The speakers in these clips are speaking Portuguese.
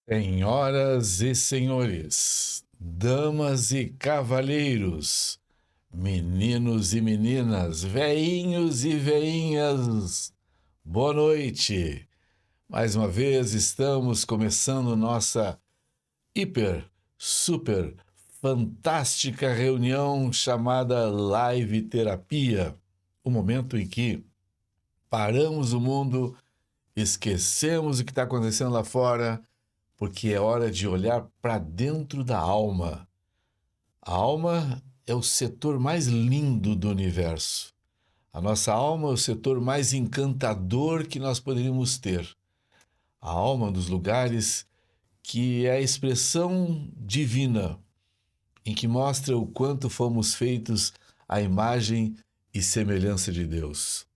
Senhoras e senhores, damas e cavalheiros, meninos e meninas, veinhos e veinhas, boa noite. Mais uma vez estamos começando nossa hiper, super, fantástica reunião chamada Live Terapia, o momento em que paramos o mundo, esquecemos o que está acontecendo lá fora, porque é hora de olhar para dentro da alma. A alma é o setor mais lindo do universo. A nossa alma é o setor mais encantador que nós poderíamos ter. A alma é um dos lugares que é a expressão divina, em que mostra o quanto fomos feitos à imagem e semelhança de Deus.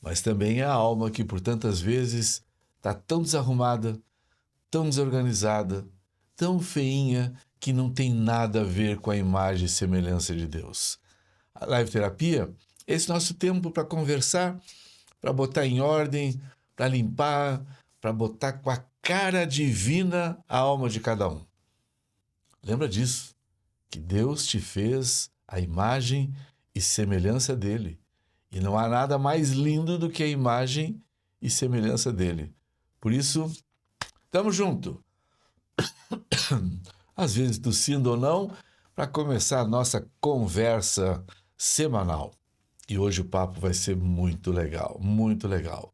Mas também é a alma que por tantas vezes está tão desarrumada, tão desorganizada, tão feinha que não tem nada a ver com a imagem e semelhança de Deus. A live terapia é esse nosso tempo para conversar, para botar em ordem, para limpar, para botar com a cara divina a alma de cada um. Lembra disso, que Deus te fez a imagem e semelhança dele. E não há nada mais lindo do que a imagem e semelhança dele. Por isso, tamo junto. Às vezes tossindo ou não, para começar a nossa conversa semanal. E hoje o papo vai ser muito legal, muito legal.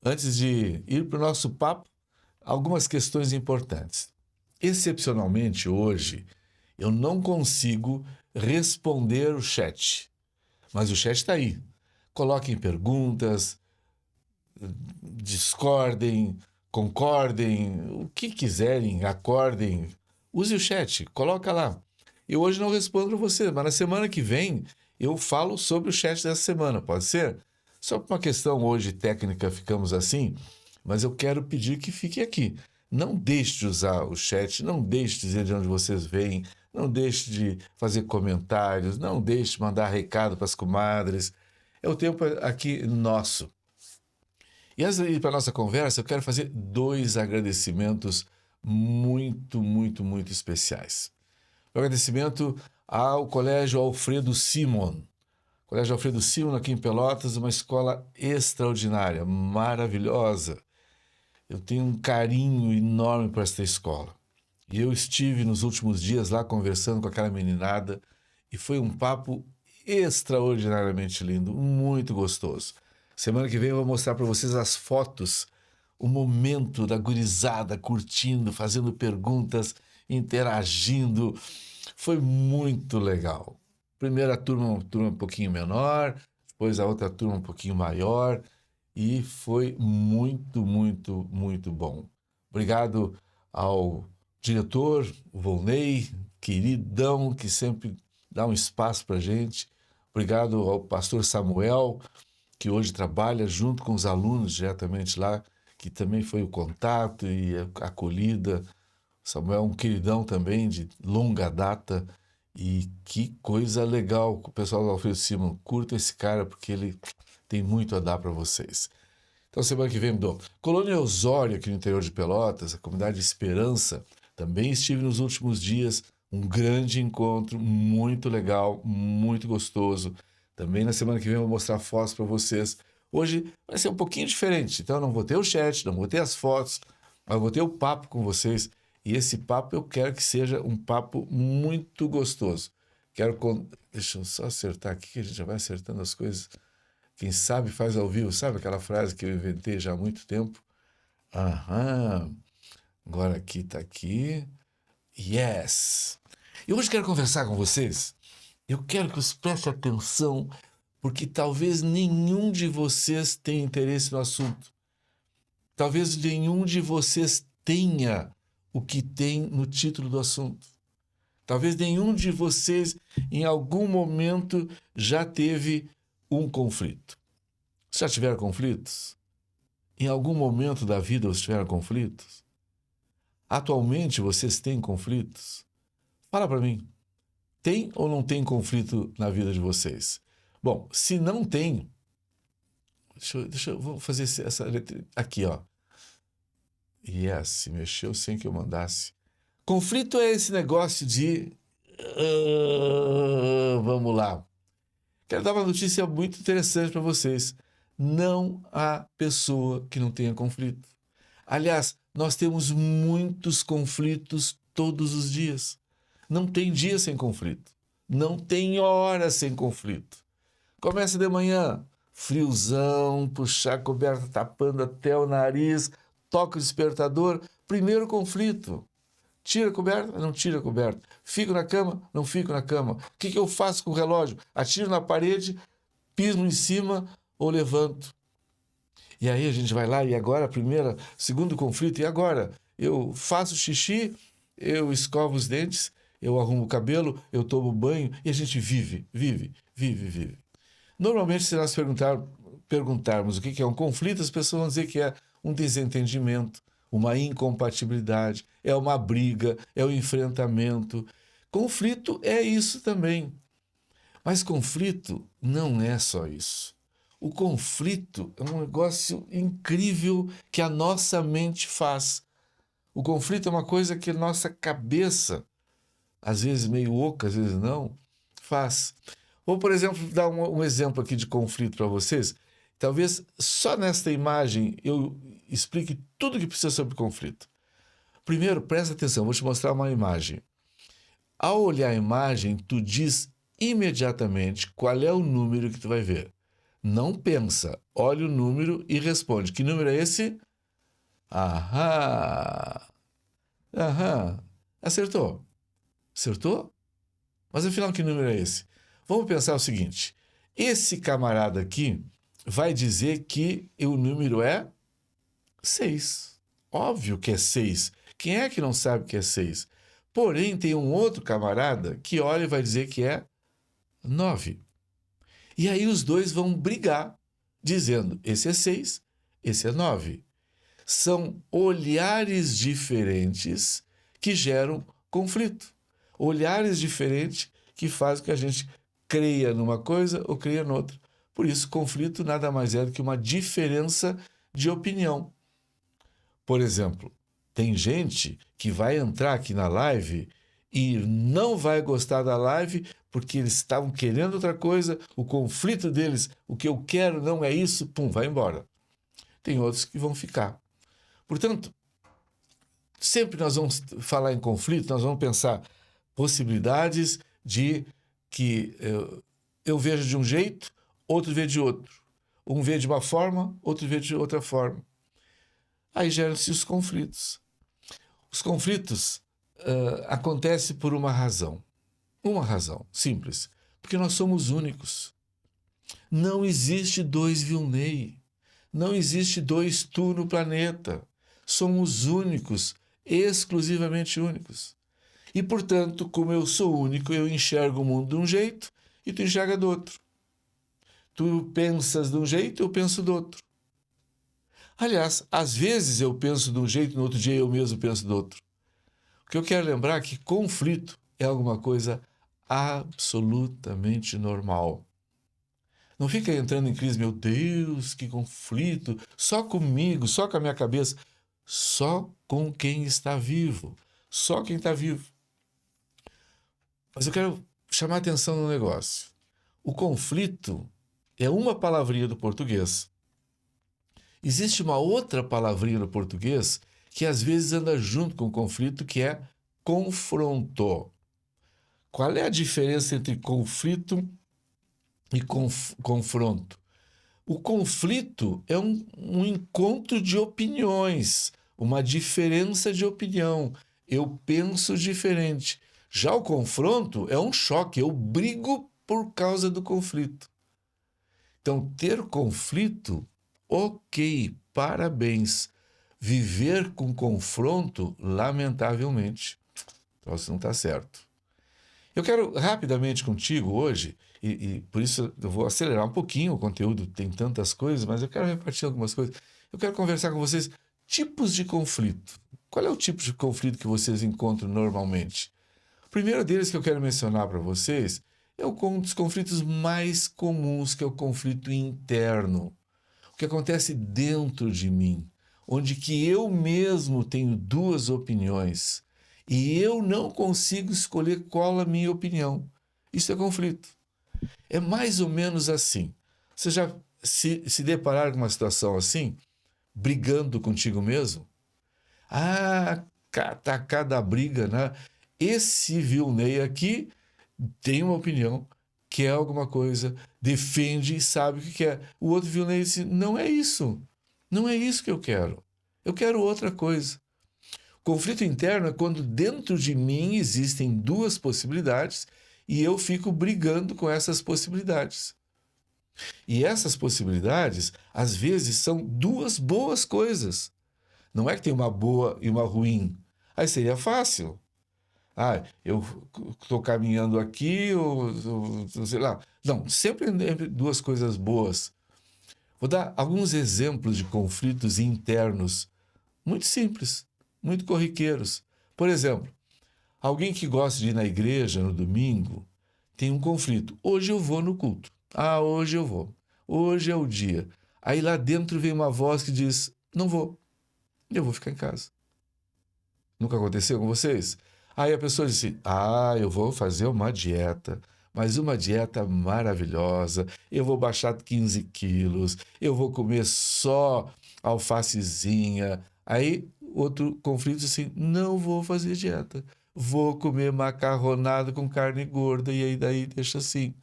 Antes de ir para o nosso papo, algumas questões importantes. Excepcionalmente hoje, eu não consigo responder o chat, mas o chat está aí. Coloquem perguntas, discordem, concordem, o que quiserem, acordem. Use o chat, coloca lá. Eu hoje não respondo para você, mas na semana que vem eu falo sobre o chat dessa semana, pode ser? Só por uma questão hoje técnica ficamos assim, mas eu quero pedir que fique aqui. Não deixe de usar o chat, não deixe de dizer de onde vocês vêm, não deixe de fazer comentários, não deixe de mandar recado para as comadres. É o tempo aqui nosso. E antes de ir para a nossa conversa, eu quero fazer dois agradecimentos muito especiais. O agradecimento ao Colégio Alfredo Simon. Colégio Alfredo Simon aqui em Pelotas, uma escola extraordinária, maravilhosa. Eu tenho um carinho enorme por esta escola. E eu estive nos últimos dias lá conversando com aquela meninada e foi um papo extraordinariamente lindo, muito gostoso. Semana que vem eu vou mostrar para vocês as fotos, o momento da gurizada curtindo, fazendo perguntas, interagindo. Foi muito legal. Primeira turma, uma turma um pouquinho menor, depois a outra turma um pouquinho maior, e foi muito bom. Obrigado ao diretor, o Volney, queridão, que sempre dá um espaço para a gente. Obrigado ao pastor Samuel, que hoje trabalha junto com os alunos diretamente lá, que também foi o contato e a acolhida. Samuel é um queridão também, de longa data. E que coisa legal que o pessoal do Alfredo Simon curta esse cara, porque ele tem muito a dar para vocês. Então, semana que vem, dou. Colônia Osório, aqui no interior de Pelotas, a comunidade Esperança, também estive nos últimos dias. Um grande encontro, muito legal, muito gostoso. Também na semana que vem eu vou mostrar fotos para vocês. Hoje vai ser um pouquinho diferente, então eu não vou ter o chat, não vou ter as fotos, mas vou ter o papo com vocês. E esse papo eu quero que seja um papo muito gostoso. Quero. Deixa eu só acertar aqui, que a gente já vai acertando as coisas. Quem sabe faz ao vivo, sabe aquela frase que eu inventei já há muito tempo? Aham, agora aqui tá aqui. Yes! E hoje quero conversar com vocês. Eu quero que vocês prestem atenção, porque talvez nenhum de vocês tenha interesse no assunto. Talvez nenhum de vocês tenha o que tem no título do assunto. Talvez nenhum de vocês, em algum momento, já teve um conflito. Já tiveram conflitos? Em algum momento da vida vocês tiveram conflitos? Atualmente vocês têm conflitos? Fala para mim. Tem ou não tem conflito na vida de vocês? Bom, se não tem, vou fazer essa letra aqui, ó. Yes, mexeu sem que eu mandasse. Conflito é esse negócio de... vamos lá. Quero dar uma notícia muito interessante para vocês. Não há pessoa que não tenha conflito. Aliás, nós temos muitos conflitos todos os dias. Não tem dia sem conflito. Não tem hora sem conflito. Começa de manhã, friozão, puxar a coberta tapando até o nariz, toca o despertador, primeiro conflito. Tira a coberta? Não tira a coberta. Fico na cama? Não fico na cama. O que eu faço com o relógio? Atiro na parede, piso em cima ou levanto? E aí a gente vai lá e agora, segundo conflito, e agora? Eu faço xixi, eu escovo os dentes, eu arrumo o cabelo, eu tomo banho e a gente vive. Normalmente, se nós perguntarmos o que é um conflito, as pessoas vão dizer que é um desentendimento, uma incompatibilidade, é uma briga, é um enfrentamento. Conflito é isso também. Mas conflito não é só isso. O conflito é um negócio incrível que a nossa mente faz. O conflito é uma coisa que a nossa cabeça, às vezes meio oca, às vezes não, faz. Vou, por exemplo, dar um exemplo aqui de conflito para vocês. Talvez só nesta imagem eu explique tudo o que precisa sobre conflito. Primeiro, presta atenção, vou te mostrar uma imagem. Ao olhar a imagem, tu diz imediatamente qual é o número que tu vai ver. Não pensa, olha o número e responde. Que número é esse? Aham. Acertou. Acertou? Mas afinal, que número é esse? Vamos pensar o seguinte. Esse camarada aqui vai dizer que o número é 6. Óbvio que é 6. Quem é que não sabe que é 6? Porém, tem um outro camarada que olha e vai dizer que é 9. E aí os dois vão brigar, dizendo, esse é 6, esse é 9. São olhares diferentes que geram conflito. Olhares diferentes que fazem que a gente creia numa coisa ou creia noutra. Por isso, conflito nada mais é do que uma diferença de opinião. Por exemplo, tem gente que vai entrar aqui na live e não vai gostar da live porque eles estavam querendo outra coisa, o conflito deles, o que eu quero não é isso, pum, vai embora. Tem outros que vão ficar. Portanto, sempre nós vamos falar em conflito, nós vamos pensar possibilidades de que eu vejo de um jeito, outro vê de outro. Um vê de uma forma, outro vê de outra forma. Aí geram-se os conflitos. Os conflitos acontecem por uma razão. Uma razão simples. Porque nós somos únicos. Não existe dois Vilney. Não existe dois Tu no planeta. Somos únicos, exclusivamente únicos. E, portanto, como eu sou único, eu enxergo o mundo de um jeito e tu enxerga do outro. Tu pensas de um jeito, eu penso do outro. Aliás, às vezes eu penso de um jeito, no outro dia eu mesmo penso do outro. O que eu quero lembrar é que conflito é alguma coisa absolutamente normal. Não fica entrando em crise, meu Deus, que conflito, só comigo, só com a minha cabeça. Só com quem está vivo. Só quem está vivo. Mas eu quero chamar a atenção no negócio. O conflito é uma palavrinha do português. Existe uma outra palavrinha no português que às vezes anda junto com o conflito, que é confronto. Qual é a diferença entre conflito e confronto? O conflito é um encontro de opiniões, uma diferença de opinião. Eu penso diferente. Já o confronto é um choque, eu brigo por causa do conflito. Então, ter conflito, ok, parabéns. Viver com confronto, lamentavelmente, então isso não está certo. Eu quero rapidamente contigo hoje, e por isso eu vou acelerar um pouquinho o conteúdo, tem tantas coisas, mas eu quero repartir algumas coisas. Eu quero conversar com vocês tipos de conflito. Qual é o tipo de conflito que vocês encontram normalmente? O primeiro deles que eu quero mencionar para vocês é um dos conflitos mais comuns, que é o conflito interno. O que acontece dentro de mim. onde que eu mesmo tenho duas opiniões e eu não consigo escolher qual a minha opinião. Isso é conflito. É mais ou menos assim. Você já se deparar com uma situação assim, brigando contigo mesmo? Ah, cada briga, né? Esse Vilney aqui tem uma opinião, quer alguma coisa, defende e sabe o que quer. O outro Vilney diz, não é isso. Não é isso que eu quero. Eu quero outra coisa. Conflito interno é quando dentro de mim existem duas possibilidades e eu fico brigando com essas possibilidades. E essas possibilidades, às vezes, são duas boas coisas. Não é que tem uma boa e uma ruim. Aí seria fácil. Ah, eu estou caminhando aqui, ou sei lá. Não, sempre entre duas coisas boas. Vou dar alguns exemplos de conflitos internos muito simples, muito corriqueiros. Por exemplo, alguém que gosta de ir na igreja no domingo tem um conflito. Hoje eu vou no culto. Ah, hoje eu vou. Hoje é o dia. Aí lá dentro vem uma voz que diz: não vou, eu vou ficar em casa. Nunca aconteceu com vocês? Aí a pessoa disse: ah, eu vou fazer uma dieta, mas uma dieta maravilhosa. Eu vou baixar 15 quilos, eu vou comer só alfacezinha. Aí outro conflito assim: não vou fazer dieta, vou comer macarronada com carne gorda, e aí daí deixa assim.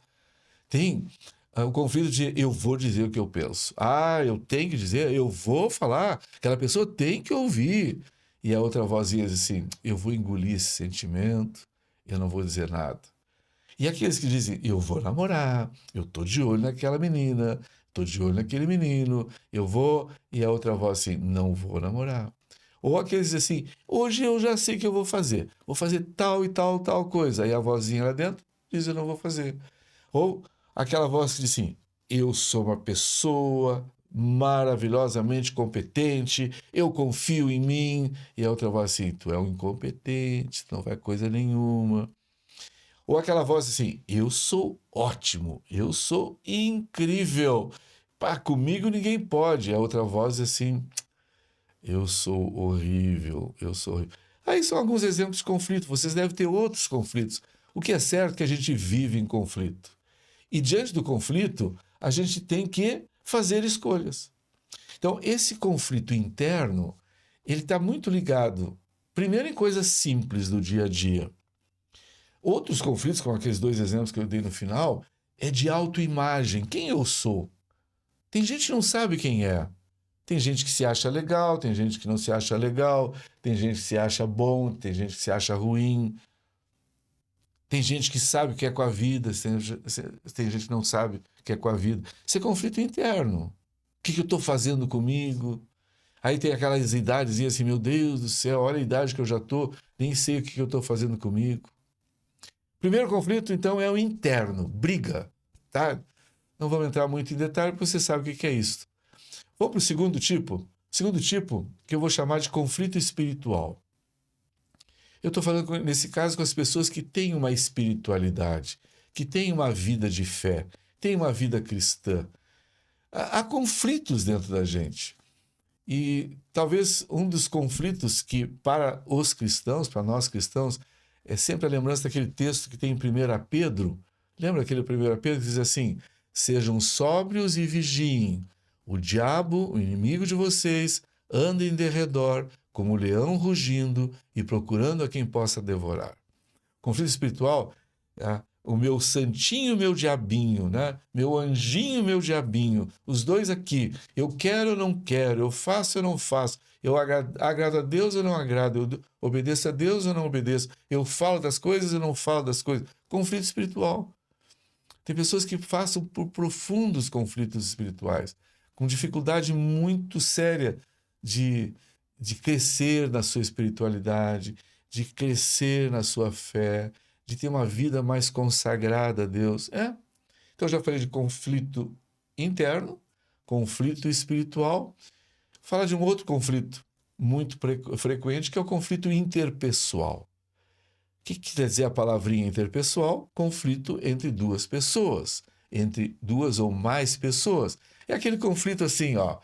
Tem o conflito de eu vou dizer o que eu penso. Ah, eu tenho que dizer, eu vou falar. Aquela pessoa tem que ouvir. E a outra vozinha diz assim: eu vou engolir esse sentimento, eu não vou dizer nada. E aqueles que dizem: eu vou namorar, eu tô de olho naquela menina, tô de olho naquele menino, eu vou. E a outra voz assim: não vou namorar. Ou aqueles assim: hoje eu já sei o que eu vou fazer tal e tal, tal coisa. Aí a vozinha lá dentro diz: eu não vou fazer. Ou aquela voz que diz assim: eu sou uma pessoa maravilhosamente competente, eu confio em mim. E a outra voz assim: tu é um incompetente, tu não vai coisa nenhuma. Ou aquela voz assim: eu sou ótimo, eu sou incrível. Pá, comigo ninguém pode. A outra voz assim: eu sou horrível, eu sou horrível. Aí são alguns exemplos de conflito. Vocês devem ter outros conflitos. O que é certo é que a gente vive em conflito. E diante do conflito, a gente tem que fazer escolhas. Então, esse conflito interno, ele está muito ligado, primeiro, em coisas simples do dia a dia. Outros conflitos, como aqueles dois exemplos que eu dei no final, é de autoimagem. Quem eu sou? Tem gente que não sabe quem é. Tem gente que se acha legal, tem gente que não se acha legal, tem gente que se acha bom, tem gente que se acha ruim. Tem gente que sabe o que é com a vida, tem gente que não sabe o que é com a vida. Isso é conflito interno. O que eu estou fazendo comigo? Aí tem aquelas idades e assim: meu Deus do céu, olha a idade que eu já estou, nem sei o que eu estou fazendo comigo. Primeiro conflito, então, é o interno, briga, tá? Não vamos entrar muito em detalhe, porque você sabe o que é isso. Vamos para o segundo tipo? Segundo tipo, que eu vou chamar de conflito espiritual. Eu estou falando, nesse caso, com as pessoas que têm uma espiritualidade, que têm uma vida de fé, têm uma vida cristã. Há conflitos dentro da gente. E talvez um dos conflitos que, para os cristãos, para nós cristãos, é sempre a lembrança daquele texto que tem em 1 Pedro. Lembra aquele 1 Pedro que diz assim: sejam sóbrios e vigiem. O diabo, o inimigo de vocês, anda em derredor, como um leão rugindo e procurando a quem possa devorar. Conflito espiritual, o meu santinho, meu diabinho, né? Meu anjinho, meu diabinho, os dois aqui. Eu quero ou não quero, eu faço ou não faço, eu agrado a Deus ou não agrado, eu obedeço a Deus ou não obedeço, eu falo das coisas ou não falo das coisas. Conflito espiritual. Tem pessoas que passam por profundos conflitos espirituais, com dificuldade muito séria de, de crescer na sua espiritualidade, de crescer na sua fé, de ter uma vida mais consagrada a Deus. Então, eu já falei de conflito interno, conflito espiritual. Fala de um outro conflito muito frequente, que é o conflito interpessoal. O que quer dizer a palavrinha interpessoal? Conflito entre duas pessoas, entre duas ou mais pessoas. É aquele conflito assim, ó.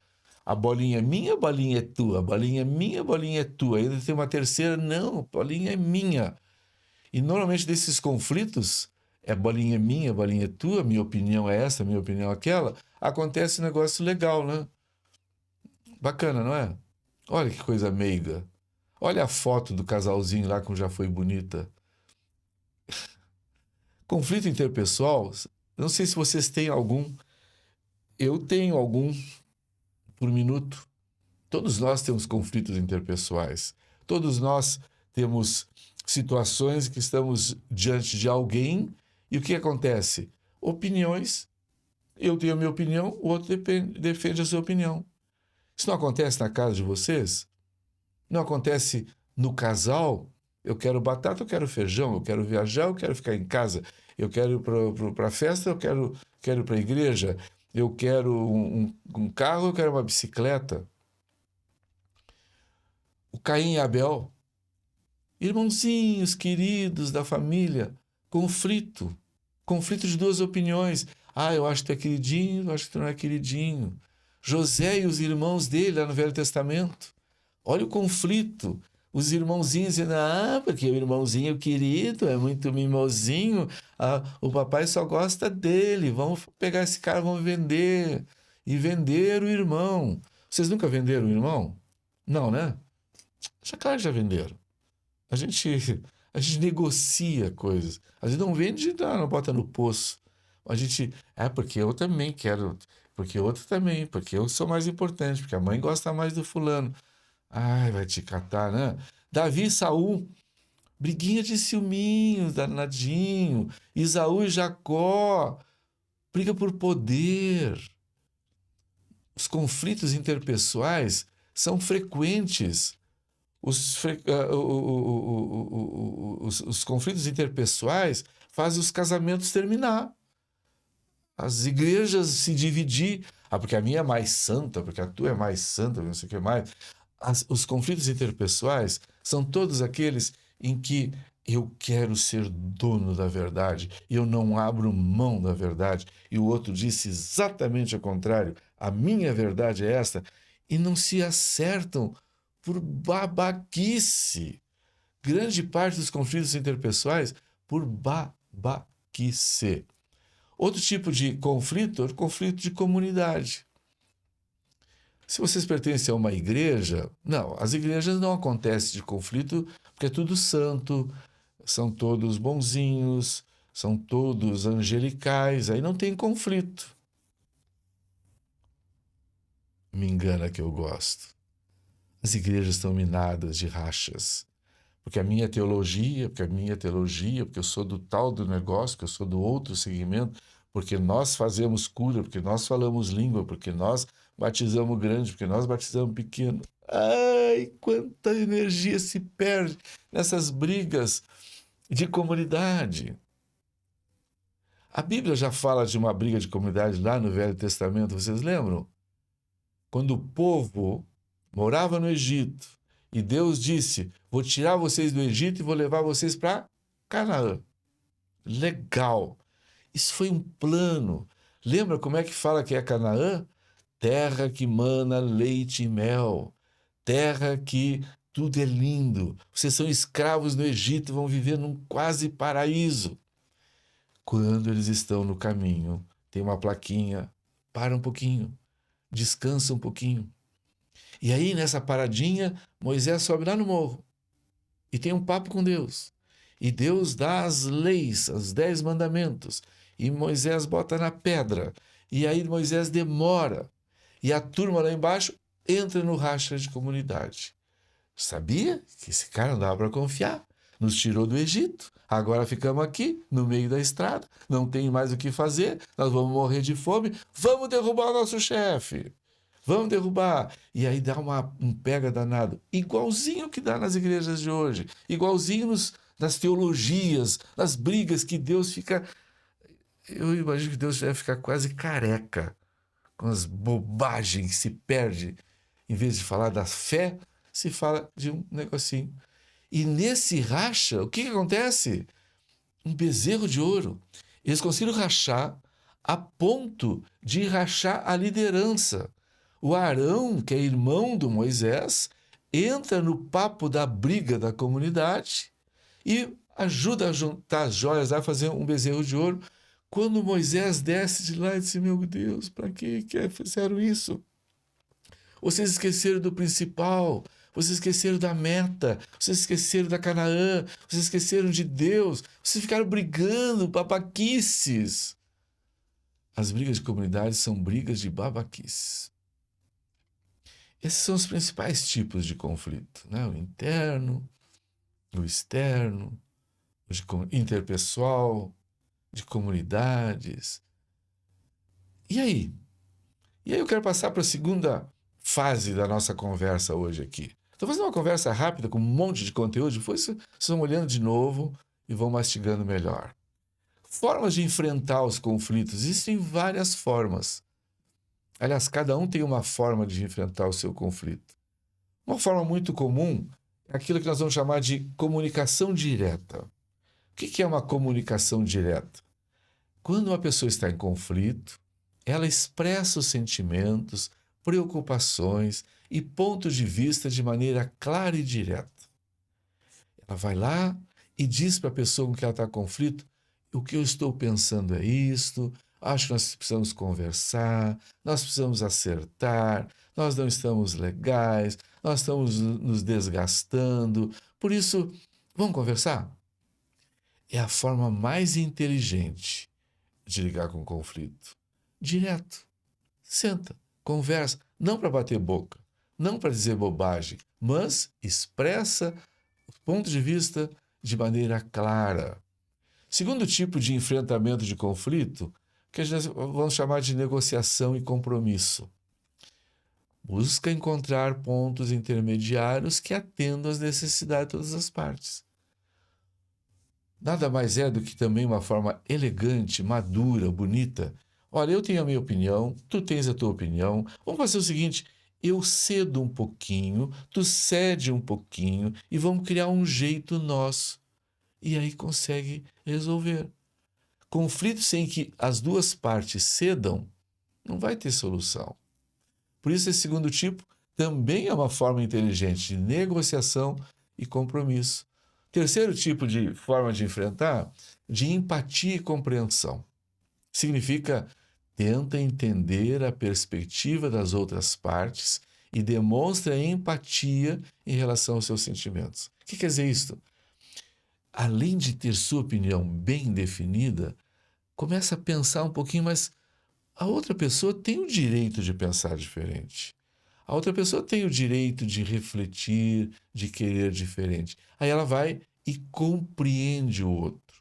A bolinha é minha, a bolinha é tua. A bolinha é minha, a bolinha é tua. Ainda tem uma terceira, não, a bolinha é minha. E normalmente desses conflitos, bolinha é minha, a bolinha é tua, minha opinião é essa, minha opinião é aquela, acontece um negócio legal, né? Bacana, não é? Olha que coisa meiga. Olha a foto do casalzinho lá como já foi bonita. Conflito interpessoal, não sei se vocês têm algum. Eu tenho algum por minuto. Todos nós temos conflitos interpessoais. Todos nós temos situações que estamos diante de alguém e o que acontece? Opiniões. Eu tenho a minha opinião, o outro defende a sua opinião. Isso não acontece na casa de vocês? Não acontece no casal? Eu quero batata, eu quero feijão, eu quero viajar, eu quero ficar em casa, eu quero ir para a festa, eu quero ir para a igreja, eu quero um carro, eu quero uma bicicleta. O Caim e Abel, irmãozinhos queridos da família, conflito de duas opiniões. Ah, eu acho que tu é queridinho, eu acho que tu não é queridinho. José e os irmãos dele lá no Velho Testamento. Olha o conflito. Os irmãozinhos dizendo, porque o irmãozinho querido é muito mimosinho, o papai só gosta dele, vamos pegar esse cara, vamos vender. E vender o irmão. Vocês nunca venderam o irmão? Não, né? Já claro que já venderam. A gente negocia coisas. A gente não vende, não bota no poço. A gente, porque eu também quero, porque outro também, porque eu sou mais importante, porque a mãe gosta mais do fulano. Ai, vai te catar, né? Davi e Saul, briguinha de ciúminho, danadinho. Isaú e Jacó, briga por poder. Os conflitos interpessoais são frequentes. Os conflitos interpessoais fazem os casamentos terminar. As igrejas se dividir. Porque a minha é mais santa, porque a tua é mais santa, não sei o que mais. Os conflitos interpessoais são todos aqueles em que eu quero ser dono da verdade e eu não abro mão da verdade. E o outro disse exatamente o contrário. A minha verdade é esta. E não se acertam por babaquice. Grande parte dos conflitos interpessoais por babaquice. Outro tipo de conflito é o conflito de comunidade. Se vocês pertencem a uma igreja, não, as igrejas não acontecem de conflito porque é tudo santo, são todos bonzinhos, são todos angelicais, aí não tem conflito. Me engana que eu gosto. As igrejas estão minadas de rachas. Porque a minha teologia, porque eu sou do tal do negócio, porque eu sou do outro segmento, porque nós fazemos cura, porque nós falamos língua, porque nós batizamos grande, porque nós batizamos pequeno. Ai, quanta energia se perde nessas brigas de comunidade. A Bíblia já fala de uma briga de comunidade lá no Velho Testamento, vocês lembram? Quando o povo morava no Egito e Deus disse, vou tirar vocês do Egito e vou levar vocês para Canaã. Legal. Isso foi um plano. Lembra como é que fala que é Canaã? Terra que mana leite e mel. Terra que tudo é lindo. Vocês são escravos no Egito e vão viver num quase paraíso. Quando eles estão no caminho, tem uma plaquinha. Para um pouquinho. Descansa um pouquinho. E aí, nessa paradinha, Moisés sobe lá no morro e tem um papo com Deus. E Deus dá as leis, os 10 mandamentos. E Moisés bota na pedra. E aí Moisés demora. E a turma lá embaixo entra no racha de comunidade. Sabia que esse cara não dava para confiar. Nos tirou do Egito. Agora ficamos aqui, no meio da estrada. Não tem mais o que fazer. Nós vamos morrer de fome. Vamos derrubar o nosso chefe. Vamos derrubar. E aí dá um pega danado. Igualzinho que dá nas igrejas de hoje. Igualzinho nas teologias, nas brigas que Deus fica... Eu imagino que Deus deve ficar quase careca com as bobagens que se perde. Em vez de falar da fé, se fala de um negocinho. E nesse racha, o que acontece? Um bezerro de ouro. Eles conseguiram rachar a ponto de rachar a liderança. O Arão, que é irmão do Moisés, entra no papo da briga da comunidade e ajuda a juntar as joias, a fazer um bezerro de ouro. Quando Moisés desce de lá e disse: meu Deus, para que fizeram isso? Vocês esqueceram do principal, vocês esqueceram da meta, vocês esqueceram da Canaã, vocês esqueceram de Deus, vocês ficaram brigando, babaquices. As brigas de comunidade são brigas de babaquices. Esses são os principais tipos de conflito, né? O interno, o externo, o interpessoal, de comunidades. E aí? E aí eu quero passar para a segunda fase da nossa conversa hoje aqui. Estou fazendo uma conversa rápida com um monte de conteúdo, depois vocês vão olhando de novo e vão mastigando melhor. Formas de enfrentar os conflitos. Existem várias formas. Aliás, cada um tem uma forma de enfrentar o seu conflito. Uma forma muito comum é aquilo que nós vamos chamar de comunicação direta. O que é uma comunicação direta? Quando uma pessoa está em conflito, ela expressa os sentimentos, preocupações e pontos de vista de maneira clara e direta. Ela vai lá e diz para a pessoa com quem ela está em conflito: o que eu estou pensando é isto, acho que nós precisamos conversar, nós precisamos acertar, nós não estamos legais, nós estamos nos desgastando, por isso, vamos conversar? É a forma mais inteligente de lidar com o conflito. Direto. Senta, conversa, não para bater boca, não para dizer bobagem, mas expressa o ponto de vista de maneira clara. Segundo tipo de enfrentamento de conflito, que a gente vamos chamar de negociação e compromisso. Busca encontrar pontos intermediários que atendam às necessidades de todas as partes. Nada mais é do que também uma forma elegante, madura, bonita. Olha, eu tenho a minha opinião, tu tens a tua opinião. Vamos fazer o seguinte: eu cedo um pouquinho, tu cede um pouquinho e vamos criar um jeito nosso. E aí consegue resolver. Conflito sem que as duas partes cedam, não vai ter solução. Por isso, esse segundo tipo também é uma forma inteligente de negociação e compromisso. Terceiro tipo de forma de enfrentar, de empatia e compreensão. Significa: tenta entender a perspectiva das outras partes e demonstra empatia em relação aos seus sentimentos. O que quer dizer isso? Além de ter sua opinião bem definida, começa a pensar um pouquinho, mas a outra pessoa tem o direito de pensar diferente. A outra pessoa tem o direito de refletir, de querer diferente. Aí ela vai e compreende o outro.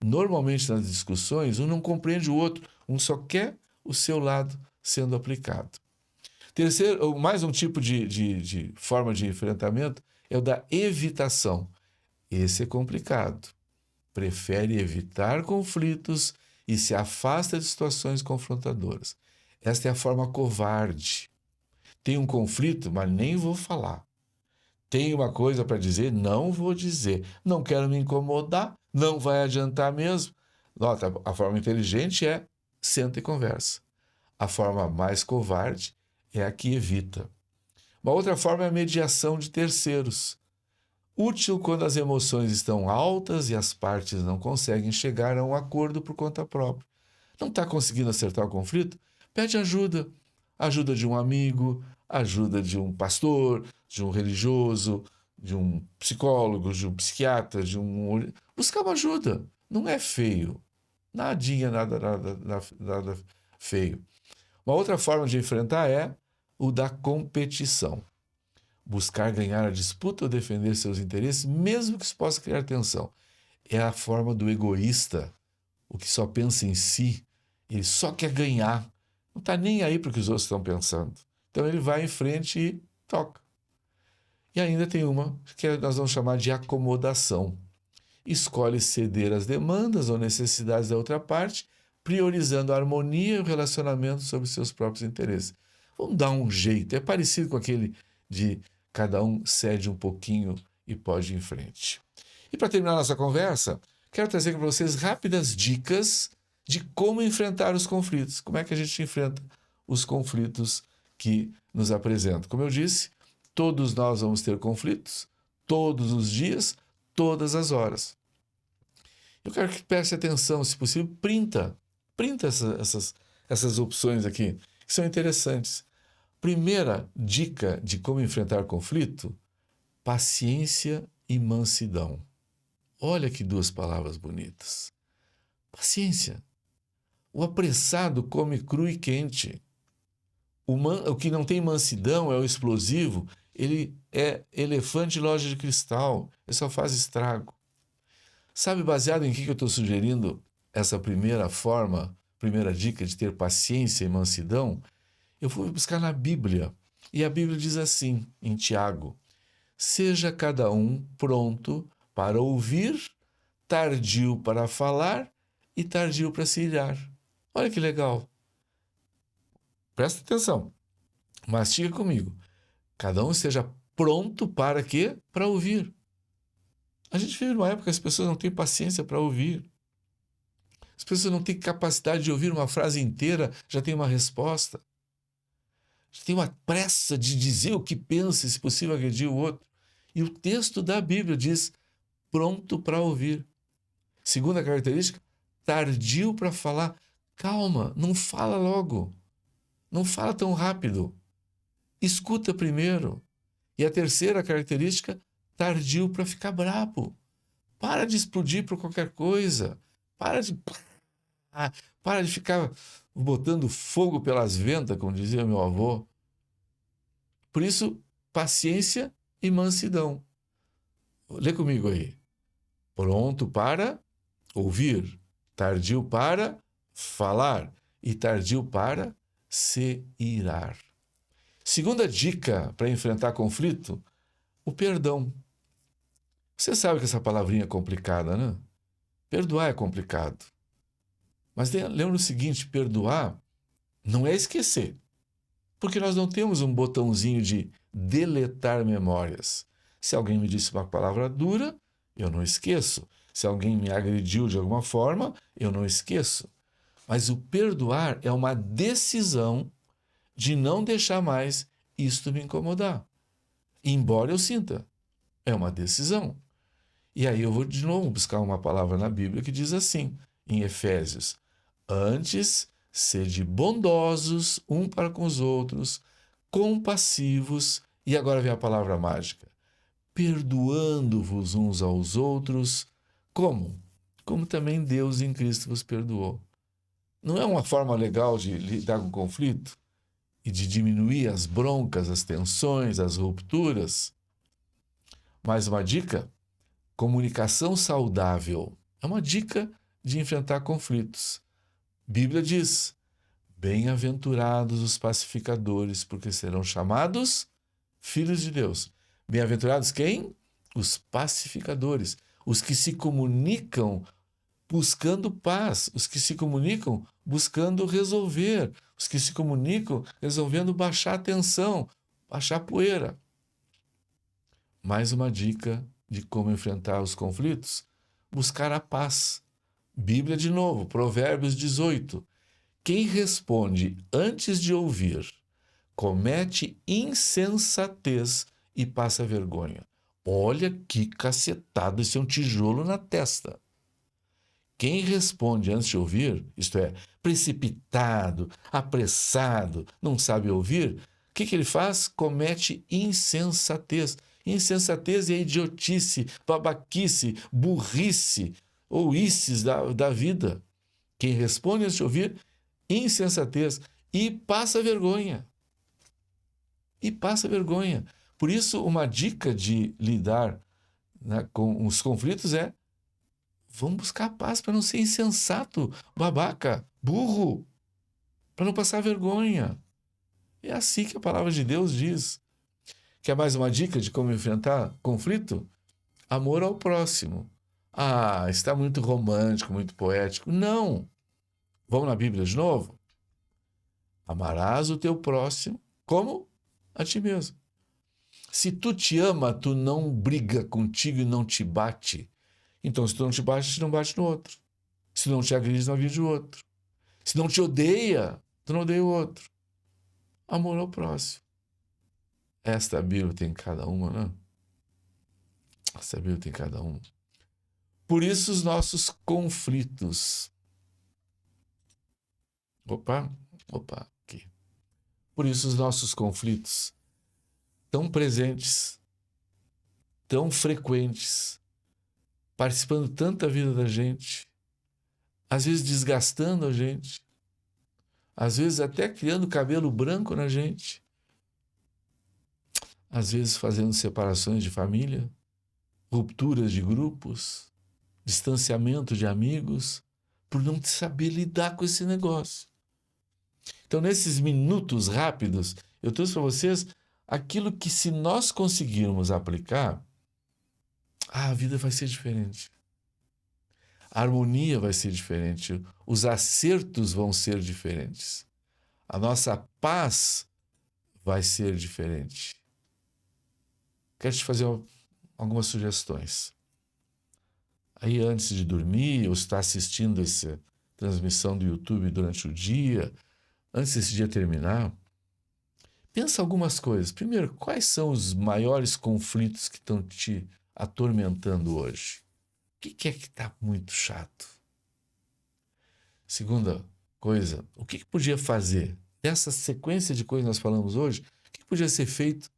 Normalmente nas discussões, um não compreende o outro, um só quer o seu lado sendo aplicado. Terceiro, mais um tipo de forma de enfrentamento é o da evitação. Esse é complicado. Prefere evitar conflitos e se afasta de situações confrontadoras. Esta é a forma covarde. Tem um conflito, mas nem vou falar. Tem uma coisa para dizer, não vou dizer. Não quero me incomodar, não vai adiantar mesmo. Nota, a forma inteligente é senta e conversa. A forma mais covarde é a que evita. Uma outra forma é a mediação de terceiros. Útil quando as emoções estão altas e as partes não conseguem chegar a um acordo por conta própria. Não está conseguindo acertar o conflito? Pede ajuda. Ajuda de um amigo, ajuda de um pastor, de um religioso, de um psicólogo, de um psiquiatra, buscar uma ajuda. Não é feio. Nadinha, nada feio. Uma outra forma de enfrentar é o da competição. Buscar ganhar a disputa ou defender seus interesses, mesmo que isso possa criar tensão. É a forma do egoísta, o que só pensa em si, ele só quer ganhar, não está nem aí para o que os outros estão pensando. Então ele vai em frente e toca. E ainda tem uma que nós vamos chamar de acomodação. Escolhe ceder às demandas ou necessidades da outra parte, priorizando a harmonia e o relacionamento sobre seus próprios interesses. Vamos dar um jeito, é parecido com aquele de cada um cede um pouquinho e pode ir em frente. E para terminar nossa conversa, quero trazer para vocês rápidas dicas de como enfrentar os conflitos. Como é que a gente enfrenta os conflitos que nos apresenta. Como eu disse, todos nós vamos ter conflitos, todos os dias, todas as horas. Eu quero que preste atenção, se possível, printa essas opções aqui, que são interessantes. Primeira dica de como enfrentar conflito: paciência e mansidão. Olha que duas palavras bonitas. Paciência. O apressado come cru e quente. O que não tem mansidão é o explosivo, ele é elefante de loja de cristal, ele só faz estrago. Sabe, baseado em que eu estou sugerindo essa primeira dica de ter paciência e mansidão? Eu fui buscar na Bíblia, e a Bíblia diz assim, em Tiago: seja cada um pronto para ouvir, tardio para falar e tardio para se irar. Olha que legal. Presta atenção. Mastiga comigo. Cada um esteja pronto para quê? Para ouvir. A gente vive numa época que as pessoas não têm paciência para ouvir. As pessoas não têm capacidade de ouvir uma frase inteira, já tem uma resposta. Já tem uma pressa de dizer o que pensa, se possível agredir o outro. E o texto da Bíblia diz: pronto para ouvir. Segunda característica: tardio para falar. Calma, não fala logo. Não fala tão rápido. Escuta primeiro. E a terceira característica: tardio para ficar brabo. Para de explodir por qualquer coisa. Para de ficar botando fogo pelas ventas, como dizia meu avô. Por isso, paciência e mansidão. Lê comigo aí. Pronto para ouvir, tardio para falar e tardio para se irar. Segunda dica para enfrentar conflito: o perdão. Você sabe que essa palavrinha é complicada, né? Perdoar é complicado. Mas lembra o seguinte: perdoar não é esquecer. Porque nós não temos um botãozinho de deletar memórias. Se alguém me disse uma palavra dura, eu não esqueço. Se alguém me agrediu de alguma forma, eu não esqueço. Mas o perdoar é uma decisão de não deixar mais isto me incomodar. Embora eu sinta, é uma decisão. E aí eu vou de novo buscar uma palavra na Bíblia que diz assim, em Efésios: antes, sede bondosos um para com os outros, compassivos, e agora vem a palavra mágica: perdoando-vos uns aos outros. Como? Como também Deus em Cristo vos perdoou. Não é uma forma legal de lidar com o conflito e de diminuir as broncas, as tensões, as rupturas? Mais uma dica: comunicação saudável. É uma dica de enfrentar conflitos. Bíblia diz: bem-aventurados os pacificadores, porque serão chamados filhos de Deus. Bem-aventurados quem? Os pacificadores, os que se comunicam buscando paz, os que se comunicam buscando resolver, os que se comunicam resolvendo baixar a tensão, baixar a poeira. Mais uma dica de como enfrentar os conflitos: buscar a paz. Bíblia de novo, Provérbios 18. Quem responde antes de ouvir comete insensatez e passa vergonha. Olha que cacetado, isso é um tijolo na testa. Quem responde antes de ouvir, isto é, precipitado, apressado, não sabe ouvir, o que ele faz? Comete insensatez. Insensatez é idiotice, babaquice, burrice ou ices da vida. Quem responde antes de ouvir, insensatez, e passa vergonha. E passa vergonha. Por isso, uma dica de lidar, né, com os conflitos é: vamos buscar paz para não ser insensato, babaca, burro, para não passar vergonha. É assim que a palavra de Deus diz. Quer mais uma dica de como enfrentar conflito? Amor ao próximo. Ah, está muito romântico, muito poético. Não. Vamos na Bíblia de novo? Amarás o teu próximo como a ti mesmo. Se tu te ama, tu não briga contigo e não te bate. Então, se tu não te bate, tu não bate no outro. Se não te agride, não agride o outro. Se não te odeia, tu não odeia o outro. Amor ao próximo. Esta Bíblia tem cada uma, né? Esta Bíblia tem cada uma. Por isso os nossos conflitos. Opa, aqui. Por isso os nossos conflitos tão presentes, tão frequentes, participando tanto da vida da gente, às vezes desgastando a gente, às vezes até criando cabelo branco na gente, às vezes fazendo separações de família, rupturas de grupos, distanciamento de amigos, por não saber lidar com esse negócio. Então, nesses minutos rápidos, eu trouxe para vocês aquilo que, se nós conseguirmos aplicar, a vida vai ser diferente. A harmonia vai ser diferente. Os acertos vão ser diferentes. A nossa paz vai ser diferente. Quero te fazer algumas sugestões. Aí, antes de dormir, ou estar assistindo essa transmissão do YouTube durante o dia, antes desse dia terminar, pensa algumas coisas. Primeiro, quais são os maiores conflitos que estão te atormentando hoje? O que é que está muito chato? Segunda coisa, o que podia fazer? Dessa sequência de coisas que nós falamos hoje, o que podia ser feito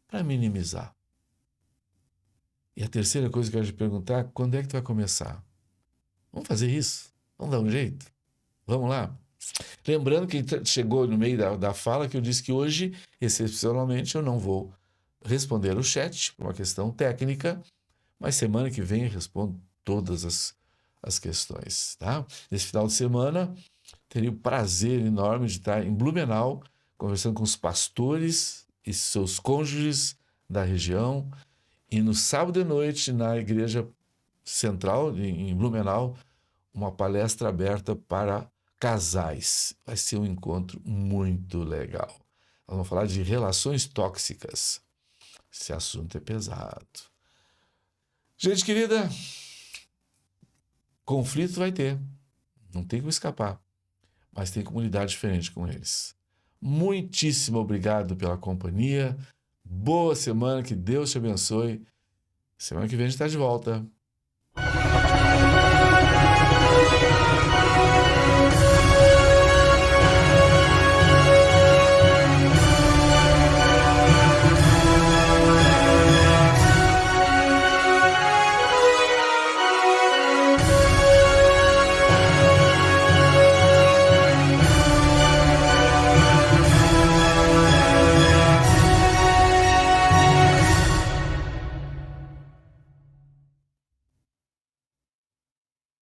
para minimizar? E a terceira coisa que eu quero te perguntar, quando é que tu vai começar? Vamos fazer isso? Vamos dar um jeito? Vamos lá? Lembrando que chegou no meio da fala que eu disse que hoje, excepcionalmente, eu não vou responder o chat, por uma questão técnica, mas semana que vem eu respondo todas as questões, tá? Nesse final de semana, teria o prazer enorme de estar em Blumenau, conversando com os pastores e seus cônjuges da região, e no sábado de noite, na Igreja Central, em Blumenau, uma palestra aberta para casais. Vai ser um encontro muito legal. Nós vamos falar de relações tóxicas. Esse assunto é pesado. Gente querida, conflito vai ter. Não tem como escapar. Mas tem comunidade diferente com eles. Muitíssimo obrigado pela companhia. Boa semana, que Deus te abençoe. Semana que vem a gente está de volta.